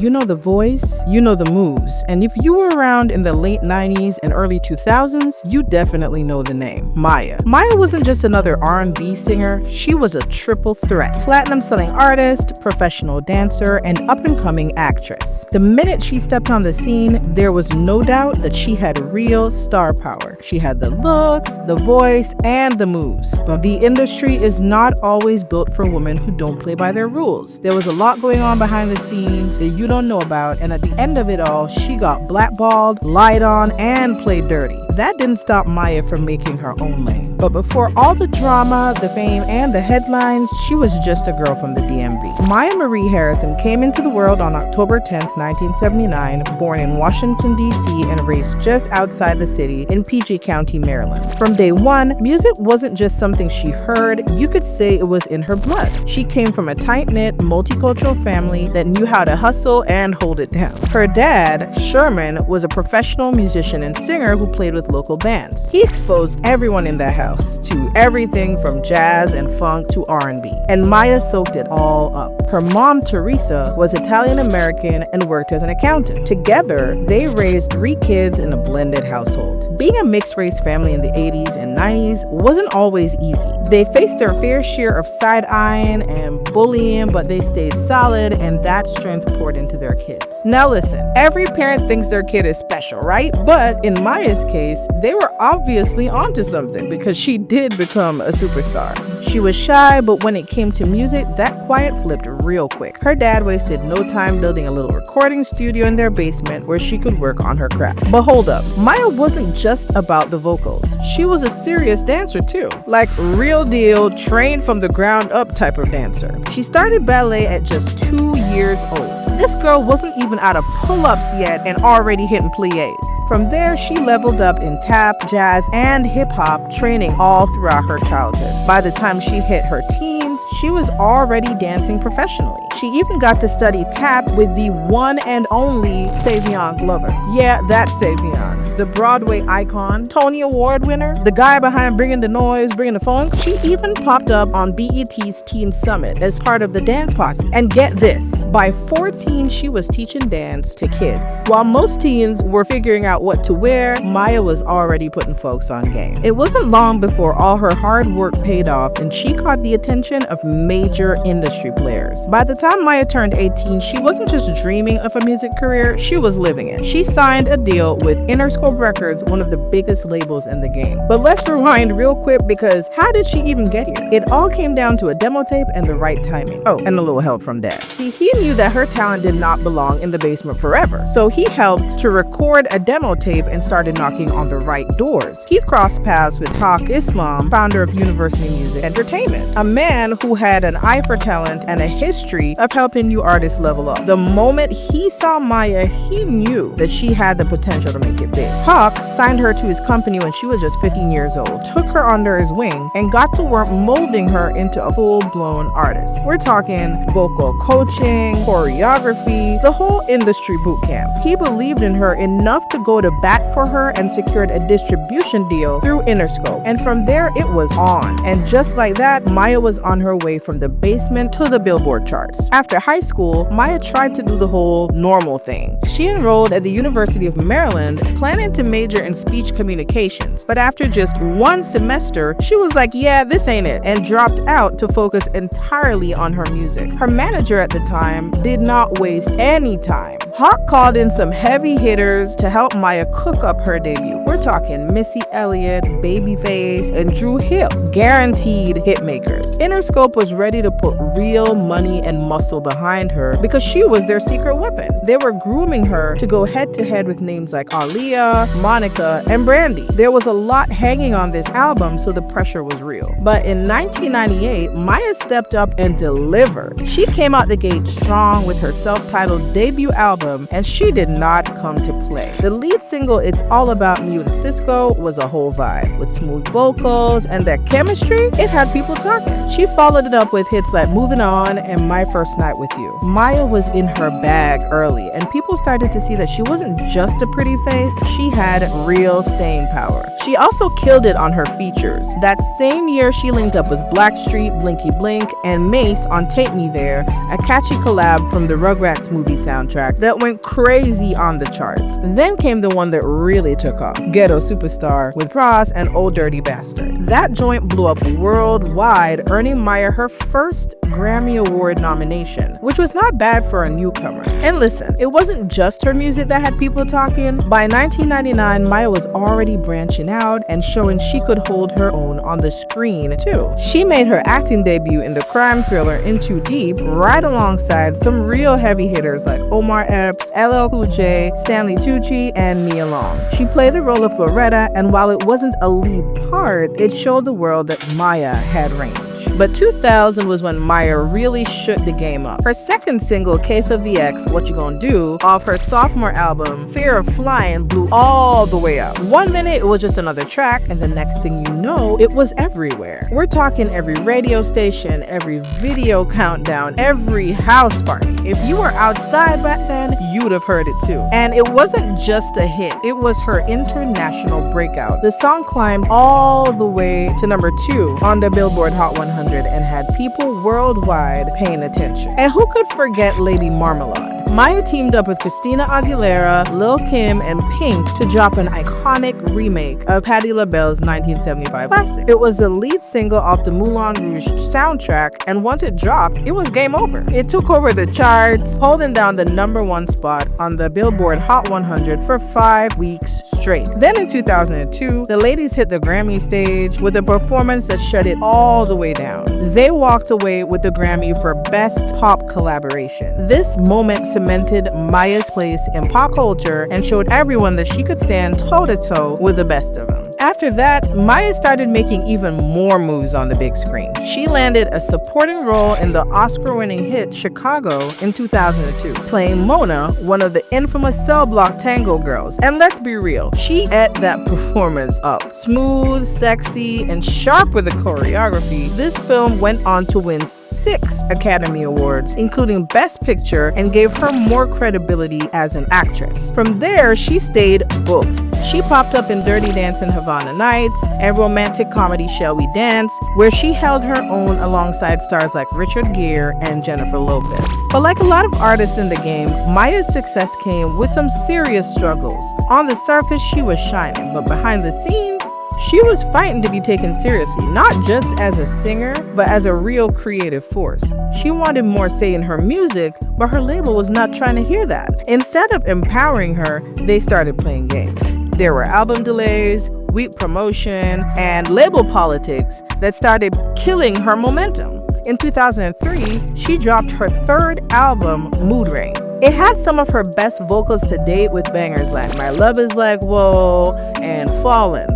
you know the voice, you know the moves. And if you were around in the late 90s and early 2000s, you definitely know the name, Maya. Maya wasn't just another R&B singer, she was a triple threat. Platinum-selling artist, professional dancer, and up-and-coming actress. The minute she stepped on the scene, there was no doubt that she had real star power. She had the looks, the voice, and the moves. But the industry is not always built for women who don't play by their rules. There was a lot going on behind the scenes that you don't know about, and at the end of it all, she got blackballed, lied on, and played dirty. That didn't stop Maya from making her own lane. But before all the drama, the fame, and the headlines, she was just a girl from the DMV. Maya Marie Harrison came into the world on October 10th, 1979, born in Washington, D.C., and raised just outside the city in PG County, Maryland. From day one, music wasn't just something she heard, you could say it was in her blood. She came from a tight-knit, multicultural family that knew how to hustle and hold it down. Her dad, Sherman, was a professional musician and singer who played with local bands. He exposed everyone in the house to everything from jazz and funk to R&B, and Maya soaked it all up. Her mom, Teresa, was Italian-American and worked as an accountant. Together, they raised 3 kids in a blended household. Being a mixed-race family in the 80s and 90s wasn't always easy. They faced their fair share of side-eyeing and bullying, but they stayed solid, and that strength poured into their kids. Now listen, every parent thinks their kid is special, right? But in Maya's case, they were obviously onto something because she did become a superstar. She was shy, but when it came to music, that quiet flipped real quick. Her dad wasted no time building a little recording studio in their basement where she could work on her craft. But hold up, Maya wasn't just about the vocals. She was a serious dancer too, like real deal, trained from the ground up type of dancer. She started ballet at just 2 years old. This girl wasn't even out of pull-ups yet and already hitting pliés. From there, she leveled up in tap, jazz, and hip-hop training all throughout her childhood. By the time she hit her teens, she was already dancing professionally. She even got to study tap with the one and only Savion Glover. Yeah, that's Savion, the Broadway icon, Tony Award winner, the guy behind Bringing the Noise, Bringing the Funk. She even popped up on BET's Teen Summit as part of the dance posse. And get this, by 14, she was teaching dance to kids. While most teens were figuring out what to wear, Maya was already putting folks on game. It wasn't long before all her hard work paid off and she caught the attention of major industry players. By the time Maya turned 18, she wasn't just dreaming of a music career, she was living it. She signed a deal with Interscope Records, one of the biggest labels in the game. But let's rewind real quick, because how did she even get here? It all came down to a demo tape and the right timing. Oh, and a little help from dad. See, he knew that her talent did not belong in the basement forever, so he helped to record a demo tape and started knocking on the right doors. He crossed paths with Haq Islam, founder of University Music Entertainment, a man who had an eye for talent and a history of helping new artists level up. The moment he saw Maya, he knew that she had the potential to make it big. Haq signed her to his company when she was just 15 years old, took her under his wing, and got to work molding her into a full-blown artist. We're talking vocal coaching, choreography, the whole industry boot camp. He believed in her enough to go to bat for her and secured a distribution deal through Interscope. And from there, it was on. And just like that, Maya was on her way from the basement to the Billboard charts. After high school, Maya tried to do the whole normal thing. She enrolled at the University of Maryland, planning to major in speech communications. But after just 1 semester, she was like, yeah, this ain't it, and dropped out to focus entirely on her music. Her manager at the time did not waste any time. Haq called in some heavy hitters to help Maya cook up her debut. We're talking Missy Elliott, Babyface, and Drew Hill. Guaranteed hit makers. Interscope was ready to put real money and muscle behind her because she was their secret weapon. They were grooming her to go head-to-head with names like Aaliyah, Monica, and Brandy. There was a lot hanging on this album, so the pressure was real. But in 1998, Maya stepped up and delivered. She came out the gate strong with her self-titled debut album, and she did not come to play. The lead single, It's All About Me with Cisco, was a whole vibe. With smooth vocals and that chemistry, it had people talking. She followed it up with hits like Moving On and My First Night With You. Maya was in her bag early, and people started to see that she wasn't just a pretty face, she she had real staying power. She also killed it on her features. That same year, she linked up with Blackstreet, Blinky Blink, and Mace on Take Me There, a catchy collab from the Rugrats movie soundtrack that went crazy on the charts. Then came the one that really took off, Ghetto Superstar with Ross and Old Dirty Bastard. That joint blew up worldwide, earning Maya her first Grammy Award nomination, which was not bad for a newcomer. And listen, it wasn't just her music that had people talking. By 1999, Maya was already branching out and showing she could hold her own on the screen too. She made her acting debut in the crime thriller In Too Deep, right alongside some real heavy hitters like Omar Epps, LL Cool J, Stanley Tucci, and Nia Long. She played the role of Floretta, and while it wasn't a lead part, it showed the world that Maya had range. But 2000 was when Maya really shook the game up. Her second single, Case of the X, What You Gonna Do, off her sophomore album, Fear of Flying, blew all the way up. 1 minute it was just another track, and the next thing you know, it was everywhere. We're talking every radio station, every video countdown, every house party. If you were outside back then, you would have heard it too. And it wasn't just a hit, it was her international breakout. The song climbed all the way to number 2 on the Billboard Hot 100 and had people worldwide paying attention. And who could forget Lady Marmalade? Maya teamed up with Christina Aguilera, Lil Kim, and Pink to drop an iconic remake of Patti LaBelle's 1975 classic. It was the lead single off the Moulin Rouge soundtrack, and once it dropped, it was game over. It took over the charts, holding down the #1 spot on the Billboard Hot 100 for 5 weeks straight. Then in 2002, the ladies hit the Grammy stage with a performance that shut it all the way down. They walked away with the Grammy for Best Pop Collaboration. This moment cemented Maya's place in pop culture and showed everyone that she could stand toe-to-toe with the best of them. After that, Maya started making even more moves on the big screen. She landed a supporting role in the Oscar-winning hit Chicago in 2002, playing Mona, one of the infamous cell block tango girls. And let's be real, she ate that performance up. Smooth, sexy, and sharp with the choreography, this film went on to win 6 Academy Awards, including Best Picture, and gave her more credibility as an actress. From there, she stayed booked. She popped up in Dirty Dancing Havana Nights and romantic comedy Shall We Dance, where she held her own alongside stars like Richard Gere and Jennifer Lopez. But like a lot of artists in the game, Maya's success came with some serious struggles. On the surface, she was shining, but behind the scenes, she was fighting to be taken seriously, not just as a singer, but as a real creative force. She wanted more say in her music, but her label was not trying to hear that. Instead of empowering her, they started playing games. There were album delays, weak promotion, and label politics that started killing her momentum. In 2003, she dropped her 3rd album, Mood Ring. It had some of her best vocals to date with bangers like My Love Is Like Whoa and Fallen.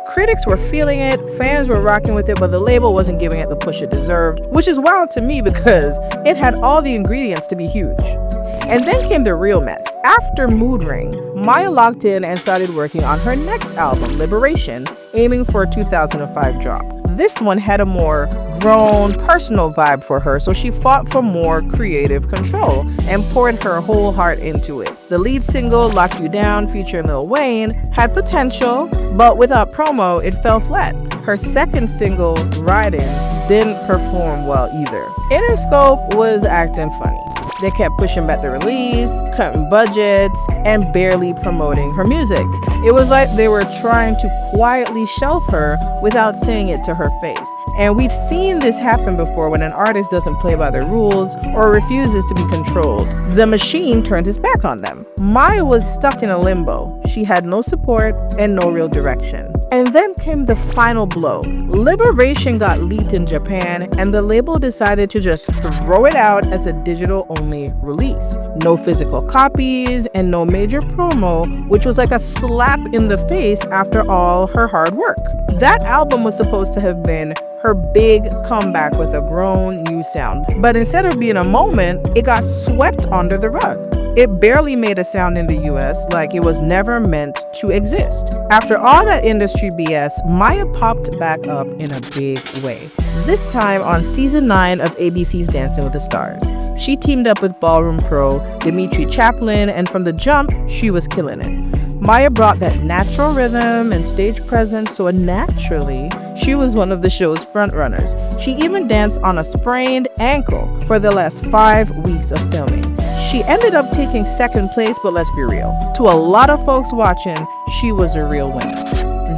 Critics were feeling it, fans were rocking with it, but the label wasn't giving it the push it deserved, which is wild to me because it had all the ingredients to be huge. And then came the real mess. After Mood Ring, Maya locked in and started working on her next album, Liberation, aiming for a 2005 drop. This one had a more grown, personal vibe for her, so she fought for more creative control and poured her whole heart into it. The lead single, Lock You Down, featuring Lil Wayne, had potential, but without promo, it fell flat. Her second single, Riding, didn't perform well either. Interscope was acting funny. They kept pushing back the release, cutting budgets, and barely promoting her music. It was like they were trying to quietly shelf her without saying it to her face. And we've seen this happen before when an artist doesn't play by the rules or refuses to be controlled. The machine turns its back on them. Maya was stuck in a limbo. She had no support and no real direction. And then came the final blow. Liberation got leaked in Japan, and the label decided to just throw it out as a digital-only release. No physical copies and no major promo, which was like a slap in the face after all her hard work. That album was supposed to have been her big comeback with a grown new sound. But instead of being a moment, it got swept under the rug. It barely made a sound in the US, like it was never meant to exist. After all that industry BS, Maya popped back up in a big way. This time on season 9 of ABC's Dancing with the Stars. She teamed up with Ballroom Pro, Dimitri Chaplin, and from the jump, she was killing it. Maya brought that natural rhythm and stage presence, so naturally, she was one of the show's frontrunners. She even danced on a sprained ankle for the last 5 weeks of filming. She ended up taking second place, but let's be real. To a lot of folks watching, she was a real winner.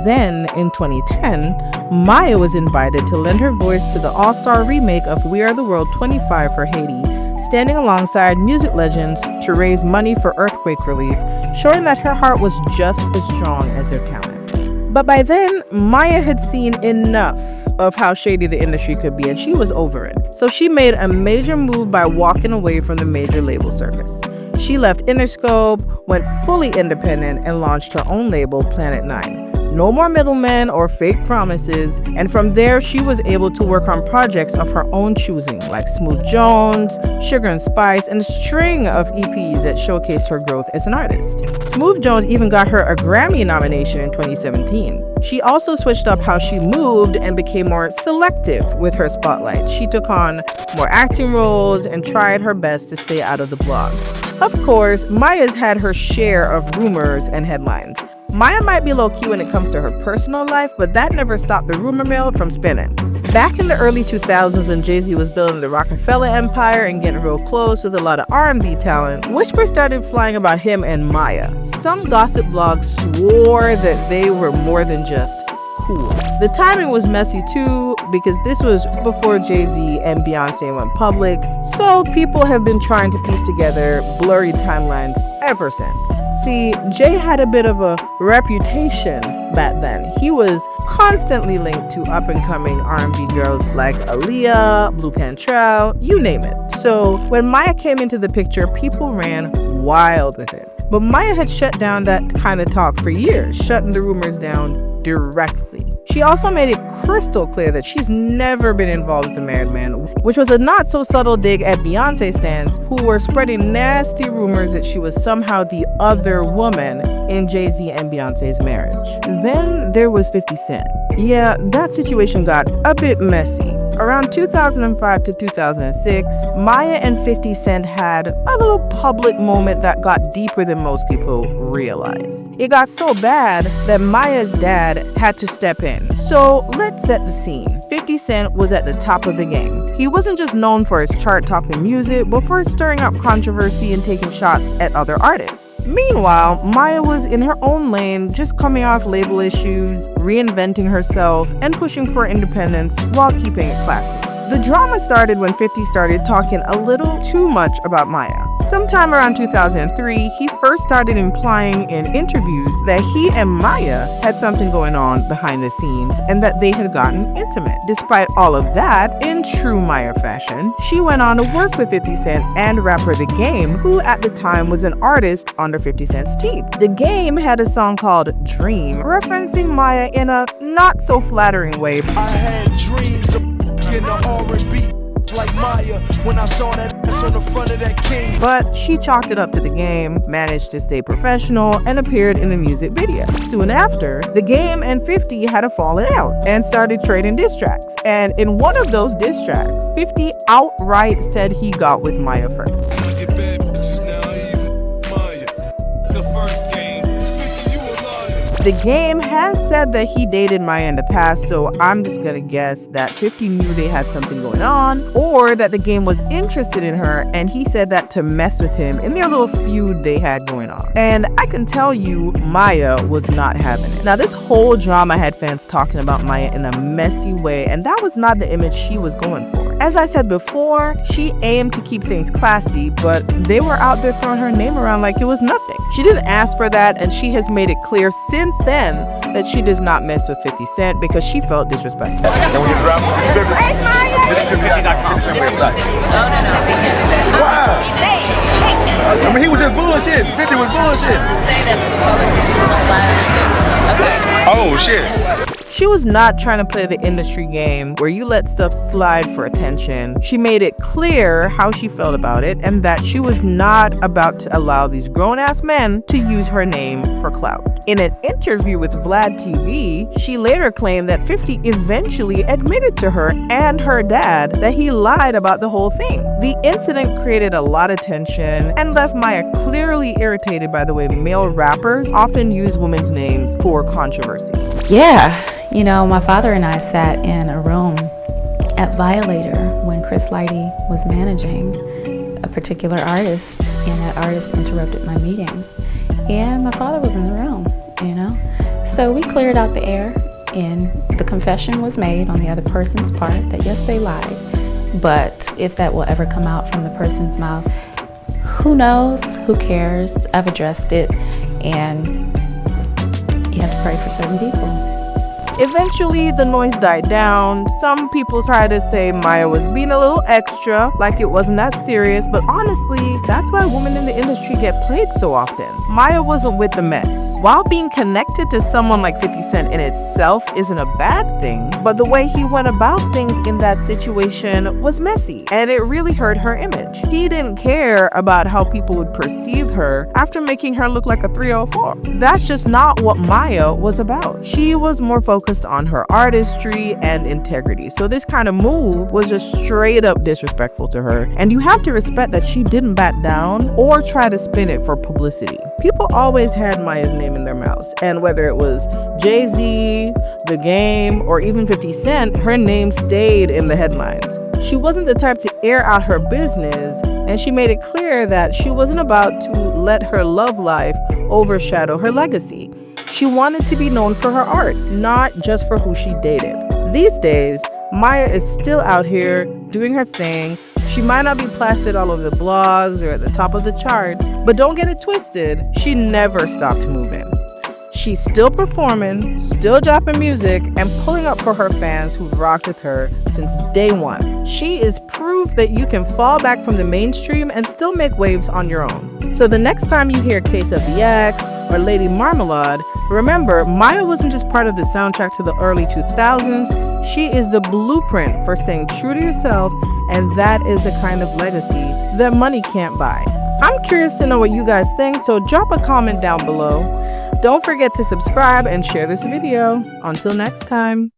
Then, in 2010, Maya was invited to lend her voice to the all-star remake of We Are the World 25 for Haiti, standing alongside music legends to raise money for earthquake relief, showing that her heart was just as strong as her talent. But by then, Maya had seen enough of how shady the industry could be, and she was over it. So she made a major move by walking away from the major label circus. She left Interscope, went fully independent, and launched her own label, Planet 9. No more middlemen or fake promises, and from there she was able to work on projects of her own choosing, like Smooth Jones, Sugar and Spice, and a string of EPs that showcased her growth as an artist. Smooth Jones even got her a Grammy nomination in 2017. She also switched up how she moved and became more selective with her spotlight. She took on more acting roles and tried her best to stay out of the blogs. Of course, Maya's had her share of rumors and headlines. Maya might be low-key when it comes to her personal life, but that never stopped the rumor mill from spinning. Back in the early 2000s when Jay-Z was building the Rockefeller empire and getting real close with a lot of R&B talent, whispers started flying about him and Maya. Some gossip blogs swore that they were more than just cool. The timing was messy too, because this was before Jay-Z and Beyonce went public, so people have been trying to piece together blurry timelines ever since. See, Jay had a bit of a reputation back then. He was constantly linked to up-and-coming R&B girls like Aaliyah, Blue Cantrell, you name it. So when Maya came into the picture, people ran wild with it. But Maya had shut down that kind of talk for years, shutting the rumors down directly. She also made it crystal clear that she's never been involved with a married man, which was a not-so-subtle dig at Beyonce stans who were spreading nasty rumors that she was somehow the other woman in Jay-Z and Beyonce's marriage. Then there was 50 Cent. Yeah, that situation got a bit messy. Around 2005 to 2006, Maya and 50 Cent had a little public moment that got deeper than most people realized. It got so bad that Maya's dad had to step in. So let's set the scene. 50 Cent was at the top of the game. He wasn't just known for his chart-topping music, but for stirring up controversy and taking shots at other artists. Meanwhile, Maya was in her own lane, just coming off label issues, reinventing herself, and pushing for independence while keeping it classy. The drama started when 50 started talking a little too much about Maya. Sometime around 2003, he first started implying in interviews that he and Maya had something going on behind the scenes and that they had gotten intimate. Despite all of that, in true Maya fashion, she went on to work with 50 Cent and rapper The Game, who at the time was an artist under 50 Cent's team. The Game had a song called Dream, referencing Maya in a not so flattering way. I had dreams of in the R&B like Maya when I saw that ass on the front of that king. But she chalked it up to The Game, managed to stay professional, and appeared in the music video. Soon after, The Game and 50 had a falling out and started trading diss tracks. And in one of those diss tracks, 50 outright said he got with Maya first. Get bad bitches now, even Maya. The first game, 50, you a liar. The Game has said that he dated Maya in the past, so I'm just gonna guess that 50 knew they had something going on, or that The Game was interested in her and he said that to mess with him in their little feud they had going on. And I can tell you, Maya was not having it. Now, this whole drama had fans talking about Maya in a messy way, and that was not the image she was going for. As I said before, she aimed to keep things classy, but they were out there throwing her name around like it was nothing. She didn't ask for that, and she has made it clear since then that she does not mess with 50 Cent because she felt disrespected. And when you drop the description, description50.com is your website. Wow. I mean, he was just bullshit. 50 was bullshit. Oh, shit. She was not trying to play the industry game where you let stuff slide for attention. She made it clear how she felt about it and that she was not about to allow these grown-ass men to use her name for clout. In an interview with Vlad TV, she later claimed that 50 eventually admitted to her and her dad that he lied about the whole thing. The incident created a lot of tension and left Maya clearly irritated by the way male rappers often use women's names for controversy. Yeah, you know, my father and I sat in a room at Violator when Chris Lighty was managing a particular artist, and that artist interrupted my meeting. And my father was in the room, you know. So we cleared out the air, and the confession was made on the other person's part that yes, they lied. But if that will ever come out from the person's mouth, who knows? Who cares? I've addressed it, and you have to pray for certain people. Eventually, the noise died down. Some people tried to say Maya was being a little extra, like it wasn't that serious, but honestly, that's why women in the industry get played so often. Maya wasn't with the mess. While being connected to someone like 50 Cent in itself isn't a bad thing, but the way he went about things in that situation was messy, and it really hurt her image. He didn't care about how people would perceive her after making her look like a 304. That's just not what Maya was about. She was more focused on her artistry and integrity. So this kind of move was just straight up disrespectful to her. And you have to respect that she didn't back down or try to spin it for publicity. People always had Maya's name in their mouths. And whether it was Jay-Z, The Game, or even 50 Cent, her name stayed in the headlines. She wasn't the type to air out her business, and she made it clear that she wasn't about to let her love life overshadow her legacy. She wanted to be known for her art, not just for who she dated. These days, Maya is still out here doing her thing. She might not be plastered all over the blogs or at the top of the charts, but don't get it twisted, she never stopped moving. She's still performing, still dropping music, and pulling up for her fans who've rocked with her since day one. She is proof that you can fall back from the mainstream and still make waves on your own. So the next time you hear Case of the X or Lady Marmalade, remember, Maya wasn't just part of the soundtrack to the early 2000s. She is the blueprint for staying true to yourself, and that is a kind of legacy that money can't buy. I'm curious to know what you guys think, so drop a comment down below. Don't forget to subscribe and share this video. Until next time.